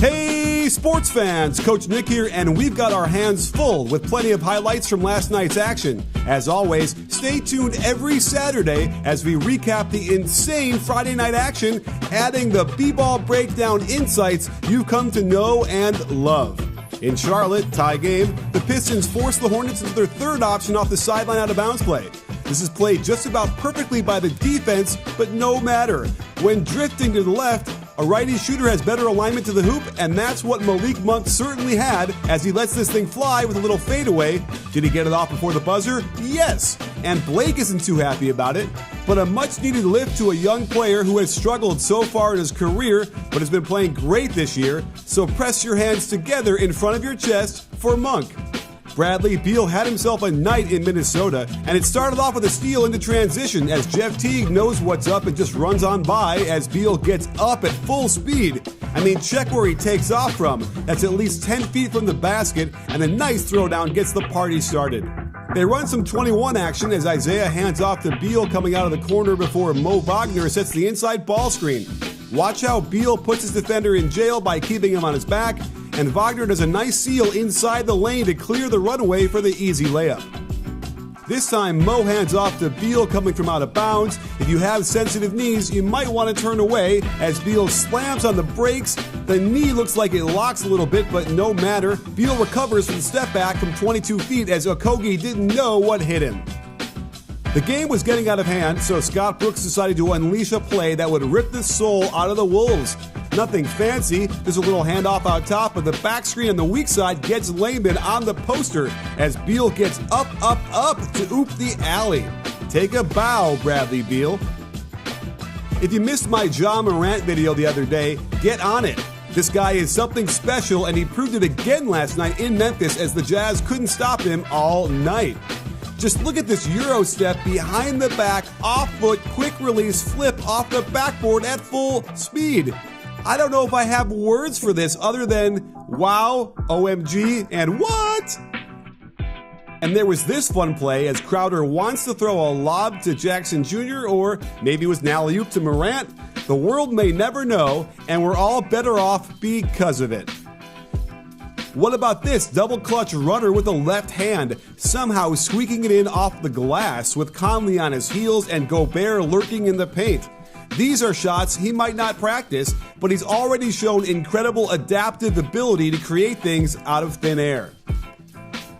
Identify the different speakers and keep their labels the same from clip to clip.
Speaker 1: Hey sports fans, Coach Nick here, and we've got our hands full with plenty of highlights from last night's action. As always, stay tuned every Saturday as we recap the insane Friday night action, adding the b-ball breakdown insights you've come to know and love. In Charlotte, tie game, the Pistons forced the Hornets into their third option off the sideline out of bounds play. This is played just about perfectly by the defense, but no matter. When drifting to the left, a righty shooter has better alignment to the hoop, and that's what Malik Monk certainly had as he lets this thing fly with a little fadeaway. Did he get it off before the buzzer? Yes. And Blake isn't too happy about it, but a much-needed lift to a young player who has struggled so far in his career, but has been playing great this year, so press your hands together in front of your chest for Monk. Bradley Beal had himself a night in Minnesota, and it started off with a steal into transition as Jeff Teague knows what's up and just runs on by as Beal gets up at full speed. I mean, check where he takes off from. That's at least 10 feet from the basket, and a nice throwdown gets the party started. They run some 21 action as Isaiah hands off to Beal coming out of the corner before Mo Wagner sets the inside ball screen. Watch how Beal puts his defender in jail by keeping him on his back, and Wagner does a nice seal inside the lane to clear the runway for the easy layup. This time, Mo hands off to Beal coming from out of bounds. If you have sensitive knees, you might want to turn away as Beal slams on the brakes. The knee looks like it locks a little bit, but no matter. Beal recovers from the step back from 22 feet as Okogie didn't know what hit him. The game was getting out of hand, so Scott Brooks decided to unleash a play that would rip the soul out of the Wolves. Nothing fancy, just a little handoff out top, but the back screen on the weak side gets Layman on the poster as Beal gets up to oop the alley. Take a bow, Bradley Beal. If you missed my Ja Morant video the other day, get on it. This guy is something special, and he proved it again last night in Memphis as the Jazz couldn't stop him all night. Just look at this Euro step behind the back, off-foot, quick release flip off the backboard at full speed. I don't know if I have words for this other than wow, OMG, and what? And there was this fun play as Crowder wants to throw a lob to Jackson Jr. or maybe it was an alley-oop to Morant. The world may never know, and we're all better off because of it. What about this double clutch runner with a left hand, somehow squeaking it in off the glass with Conley on his heels and Gobert lurking in the paint? These are shots he might not practice, but he's already shown incredible adaptive ability to create things out of thin air.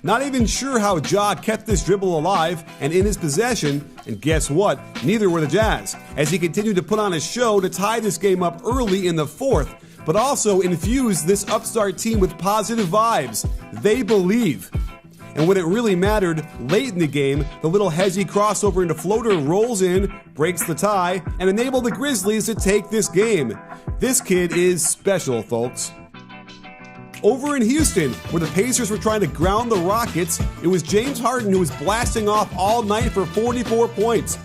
Speaker 1: Not even sure how Ja kept this dribble alive and in his possession, and guess what? Neither were the Jazz, as he continued to put on a show to tie this game up early in the fourth, but also infuse this upstart team with positive vibes. They believe. And when it really mattered, late in the game, the little hezzy crossover into floater rolls in, breaks the tie, and enabled the Grizzlies to take this game. This kid is special, folks. Over in Houston, where the Pacers were trying to ground the Rockets, it was James Harden who was blasting off all night for 44 points.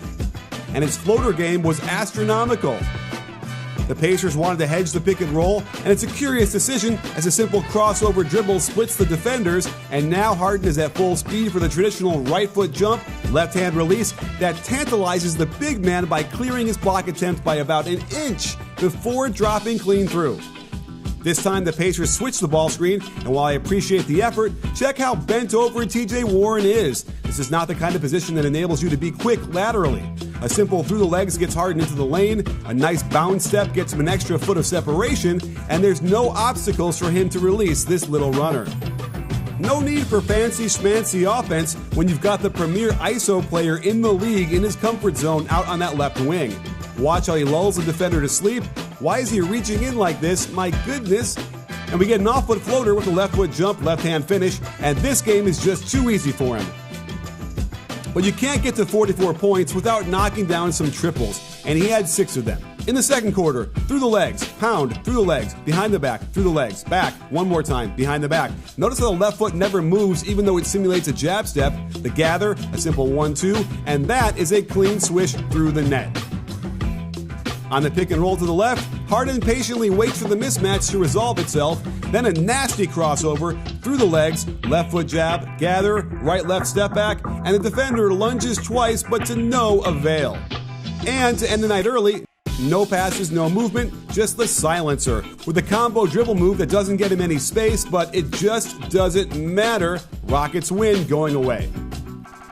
Speaker 1: And his floater game was astronomical. The Pacers wanted to hedge the pick and roll, and it's a curious decision as a simple crossover dribble splits the defenders, and now Harden is at full speed for the traditional right foot jump, left hand release that tantalizes the big man by clearing his block attempt by about an inch before dropping clean through. This time the Pacers switched the ball screen, and while I appreciate the effort, check how bent over TJ Warren is. This is not the kind of position that enables you to be quick laterally. A simple through the legs gets Harden into the lane, a nice bounce step gets him an extra foot of separation, and there's no obstacles for him to release this little runner. No need for fancy schmancy offense when you've got the premier ISO player in the league in his comfort zone out on that left wing. Watch how he lulls the defender to sleep. Why is he reaching in like this? My goodness. And we get an off-foot floater with a left foot jump, left-hand finish, and this game is just too easy for him. But you can't get to 44 points without knocking down some triples, and he had 6 of them. In the second quarter, through the legs, pound, through the legs, behind the back, through the legs, back, one more time, behind the back. Notice how the left foot never moves even though it simulates a jab step, the gather, a simple 1-2, and that is a clean swish through the net. On the pick and roll to the left, Harden patiently waits for the mismatch to resolve itself, then a nasty crossover through the legs, left foot jab, gather, right-left step back, and the defender lunges twice but to no avail. And to end the night early, no passes, no movement, just the silencer. With a combo dribble move that doesn't get him any space, but it just doesn't matter. Rockets win going away.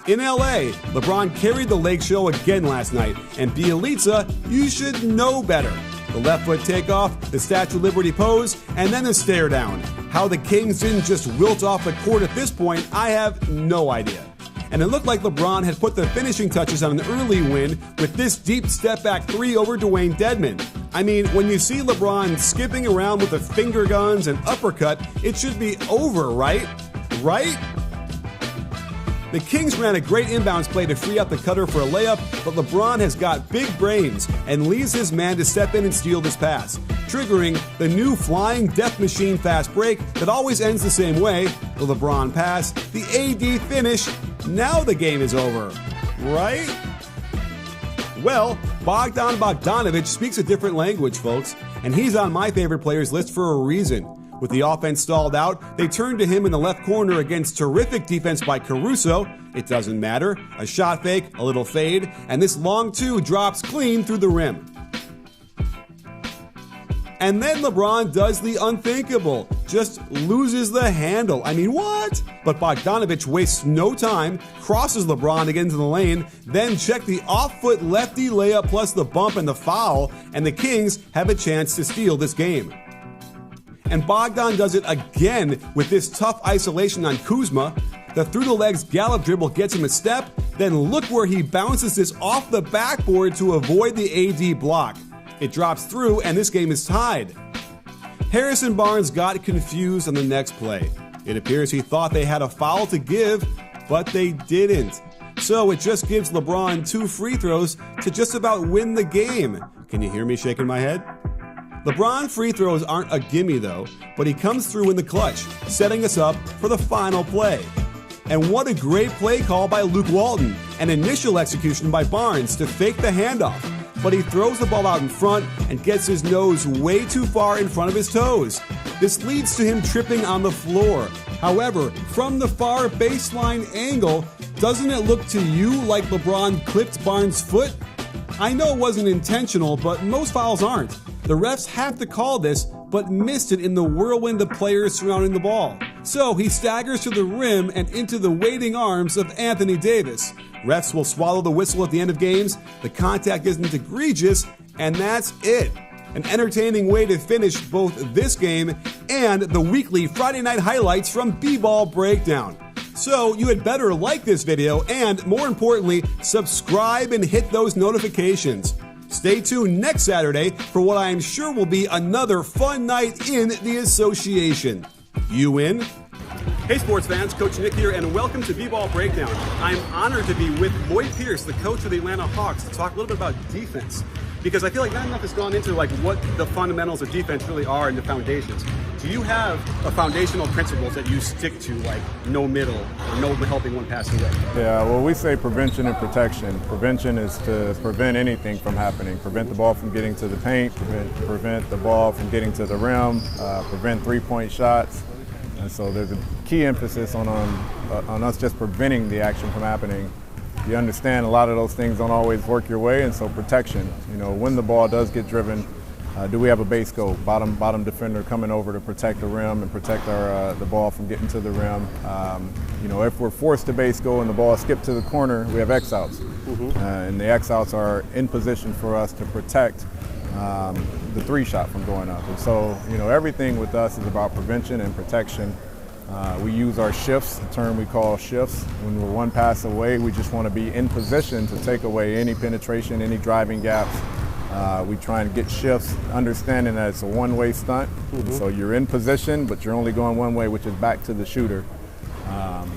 Speaker 1: In LA, LeBron carried the Lake Show again last night, and Bielitsa, you should know better. The left foot takeoff, the Statue of Liberty pose, and then the stare down. How the Kings didn't just wilt off the court at this point, I have no idea. And it looked like LeBron had put the finishing touches on an early win with this deep step back three over Dwayne Dedmon. I mean, when you see LeBron skipping around with the finger guns and uppercut, it should be over, right? Right? The Kings ran a great inbounds play to free up the cutter for a layup, but LeBron has got big brains and leaves his man to step in and steal this pass, triggering the new flying death machine fast break that always ends the same way. The LeBron pass, the AD finish, now the game is over, right? Well, Bogdan Bogdanovic speaks a different language, folks, and he's on my favorite players list for a reason. With the offense stalled out, they turned to him in the left corner against terrific defense by Caruso. It doesn't matter. A shot fake, a little fade, and this long two drops clean through the rim. And then LeBron does the unthinkable, just loses the handle. I mean, what? But Bogdanovic wastes no time, crosses LeBron to get into the lane, then check the off-foot lefty layup plus the bump and the foul, and the Kings have a chance to steal this game. And Bogdan does it again with this tough isolation on Kuzma. The through-the-legs gallop dribble gets him a step, then look where he bounces this off the backboard to avoid the AD block. It drops through, and this game is tied. Harrison Barnes got confused on the next play. It appears he thought they had a foul to give, but they didn't. So it just gives LeBron 2 free throws to just about win the game. Can you hear me shaking my head? LeBron free throws aren't a gimme though, but he comes through in the clutch, setting us up for the final play. And what a great play call by Luke Walton, an initial execution by Barnes to fake the handoff. But he throws the ball out in front and gets his nose way too far in front of his toes. This leads to him tripping on the floor. However, from the far baseline angle, doesn't it look to you like LeBron clipped Barnes' foot? I know it wasn't intentional, but most fouls aren't. The refs have to call this, but missed it in the whirlwind of players surrounding the ball. So he staggers to the rim and into the waiting arms of Anthony Davis. Refs will swallow the whistle at the end of games, the contact isn't egregious, and that's it. An entertaining way to finish both this game and the weekly Friday night highlights from B-Ball Breakdown. So you had better like this video and, more importantly, subscribe and hit those notifications. Stay tuned next Saturday for what I am sure will be another fun night in the association. You in? Hey sports fans, Coach Nick here, and welcome to B-Ball Breakdown. I'm honored to be with Lloyd Pierce, the coach of the Atlanta Hawks, to talk a little bit about defense. Because I feel like not enough has gone into like what the fundamentals of defense really are and the foundations. Do you have a foundational principles that you stick to, like no middle or no helping one pass away?
Speaker 2: Yeah, well, we say prevention and protection. Prevention is to prevent anything from happening. Prevent the ball from getting to the paint, prevent the ball from getting to the rim, prevent three-point shots. And so there's a key emphasis on us just preventing the action from happening. You understand a lot of those things don't always work your way, and so protection. You know, when the ball does get driven, do we have a base go, bottom defender coming over to protect the rim and protect the ball from getting to the rim? You know, if we're forced to base go and the ball skipped to the corner, we have X-outs. And the X-outs are in position for us to protect the three shot from going up. And so, you know, everything with us is about prevention and protection. We use our shifts, the term we call shifts. When we're one pass away, we just want to be in position to take away any penetration, any driving gaps. We try and get shifts, understanding that it's a one-way stunt. So you're in position, but you're only going one way, which is back to the shooter.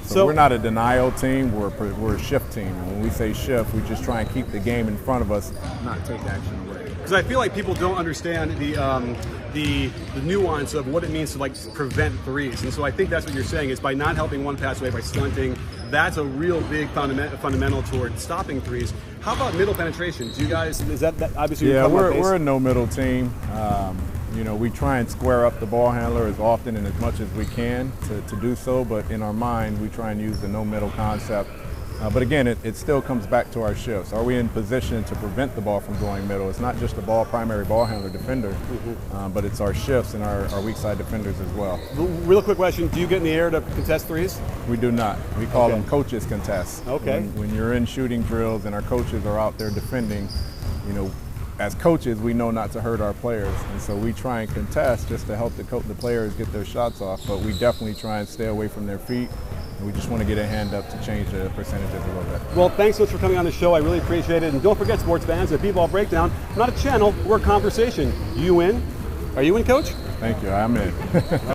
Speaker 2: So we're not a denial team, we're a shift team. And when we say shift, we just try and keep the game in front of us, not take action away.
Speaker 1: Because I feel like people don't understand the nuance of what it means to like prevent threes, and so I think that's what you're saying is by not helping one pass away, by stunting, that's a real big fundamental toward stopping threes. How about middle penetration? Do you guys, is that obviously?
Speaker 2: Yeah, we're a no middle team. You know, we try and square up the ball handler as often and as much as we can to do so, but in our mind, we try and use the no middle concept. But again, it still comes back to our shifts. Are we in position to prevent the ball from going middle? It's not just the primary ball handler defender, but it's our shifts and our weak side defenders as well.
Speaker 1: Real quick question, do you get in the air to contest threes?
Speaker 2: We do not. We call them coaches contests.
Speaker 1: Okay.
Speaker 2: When you're in shooting drills and our coaches are out there defending, as coaches, we know not to hurt our players, and so we try and contest just to help the players get their shots off, but we definitely try and stay away from their feet, and we just want to get a hand up to change the percentages a little bit.
Speaker 1: Well, thanks so much for coming on the show. I really appreciate it, and don't forget, sports fans, at B-Ball Breakdown, not a channel, we're a conversation. You in? Are you in, Coach?
Speaker 2: Thank you, I'm in.